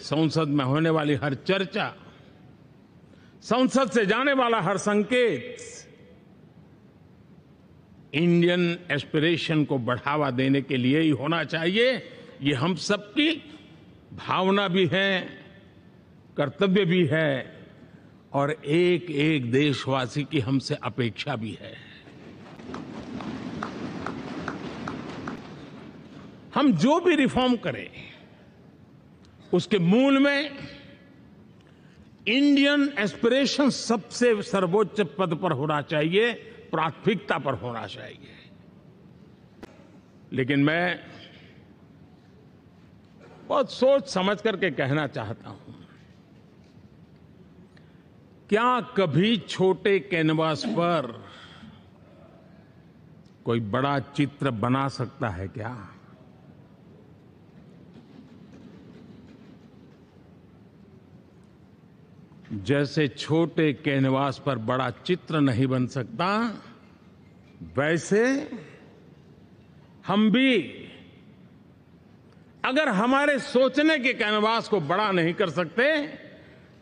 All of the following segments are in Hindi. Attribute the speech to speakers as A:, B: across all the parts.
A: संसद में होने वाली हर चर्चा, संसद से जाने वाला हर संकेत इंडियन एस्पिरेशन को बढ़ावा देने के लिए ही होना चाहिए। ये हम सबकी भावना भी है, कर्तव्य भी है और एक एक देशवासी की हमसे अपेक्षा भी है। हम जो भी रिफॉर्म करें उसके मूल में इंडियन एस्पिरेशन सबसे सर्वोच्च पद पर होना चाहिए, प्राथमिकता पर होना चाहिए। लेकिन मैं बहुत सोच समझ करके कहना चाहता हूं, क्या कभी छोटे कैनवास पर कोई बड़ा चित्र बना सकता है क्या? जैसे छोटे कैनवास पर बड़ा चित्र नहीं बन सकता, वैसे हम भी अगर हमारे सोचने के कैनवास को बड़ा नहीं कर सकते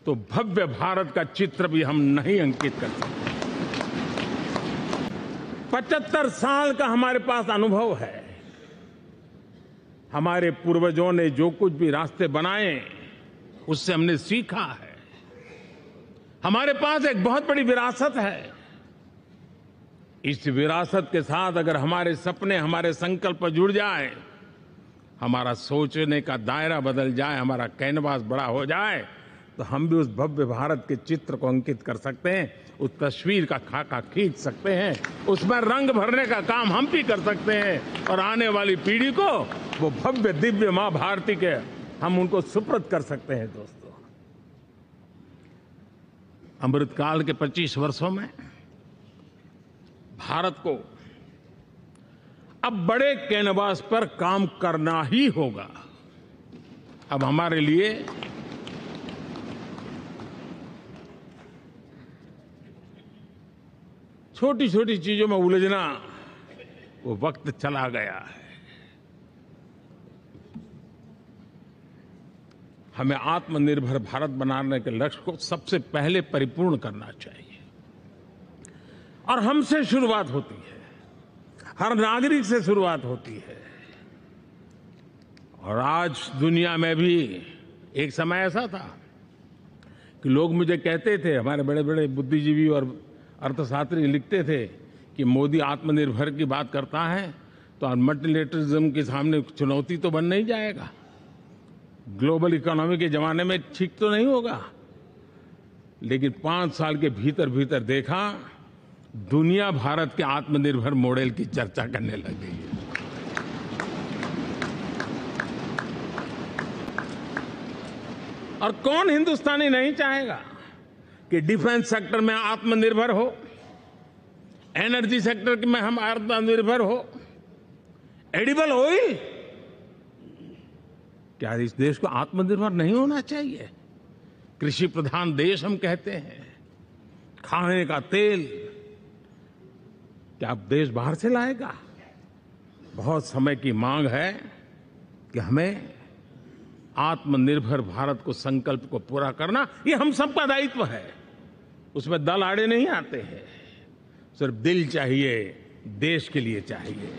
A: तो भव्य भारत का चित्र भी हम नहीं अंकित कर सकते। 75 साल का हमारे पास अनुभव है। हमारे पूर्वजों ने जो कुछ भी रास्ते बनाए उससे हमने सीखा है। हमारे पास एक बहुत बड़ी विरासत है। इस विरासत के साथ अगर हमारे सपने, हमारे संकल्प जुड़ जाए, हमारा सोचने का दायरा बदल जाए, हमारा कैनवास बड़ा हो जाए, तो हम भी उस भव्य भारत के चित्र को अंकित कर सकते हैं, उस तस्वीर का खाका खींच सकते हैं, उसमें रंग भरने का काम हम भी कर सकते हैं और आने वाली पीढ़ी को वो भव्य दिव्य मां भारती के हम उनको सुपुर्द कर सकते हैं। दोस्तों, अमृतकाल के 25 वर्षों में भारत को अब बड़े कैनवास पर काम करना ही होगा। अब हमारे लिए छोटी छोटी चीजों में उलझना वो वक्त चला गया है। हमें आत्मनिर्भर भारत बनाने के लक्ष्य को सबसे पहले परिपूर्ण करना चाहिए और हमसे शुरुआत होती है, हर नागरिक से शुरुआत होती है। और आज दुनिया में भी एक समय ऐसा था कि लोग मुझे कहते थे, हमारे बड़े बड़े बुद्धिजीवी और अर्थशास्त्री लिखते थे कि मोदी आत्मनिर्भर की बात करता है तो मल्टीलेटरलिज्म के सामने चुनौती तो बन नहीं जाएगा, ग्लोबल इकोनॉमी के जमाने में ठीक तो नहीं होगा। लेकिन 5 साल के भीतर भीतर देखा, दुनिया भारत के आत्मनिर्भर मॉडल की चर्चा करने लग गई है। और कौन हिंदुस्तानी नहीं चाहेगा कि डिफेंस सेक्टर में आत्मनिर्भर हो, एनर्जी सेक्टर में हम आत्मनिर्भर हो, एडिबल ऑयल, क्या इस देश को आत्मनिर्भर नहीं होना चाहिए? कृषि प्रधान देश हम कहते हैं, खाने का तेल क्या अब देश बाहर से लाएगा? बहुत समय की मांग है कि हमें आत्मनिर्भर भारत को संकल्प को पूरा करना, ये हम सबका दायित्व है। उसमें दल आड़े नहीं आते हैं, सिर्फ दिल चाहिए, देश के लिए चाहिए।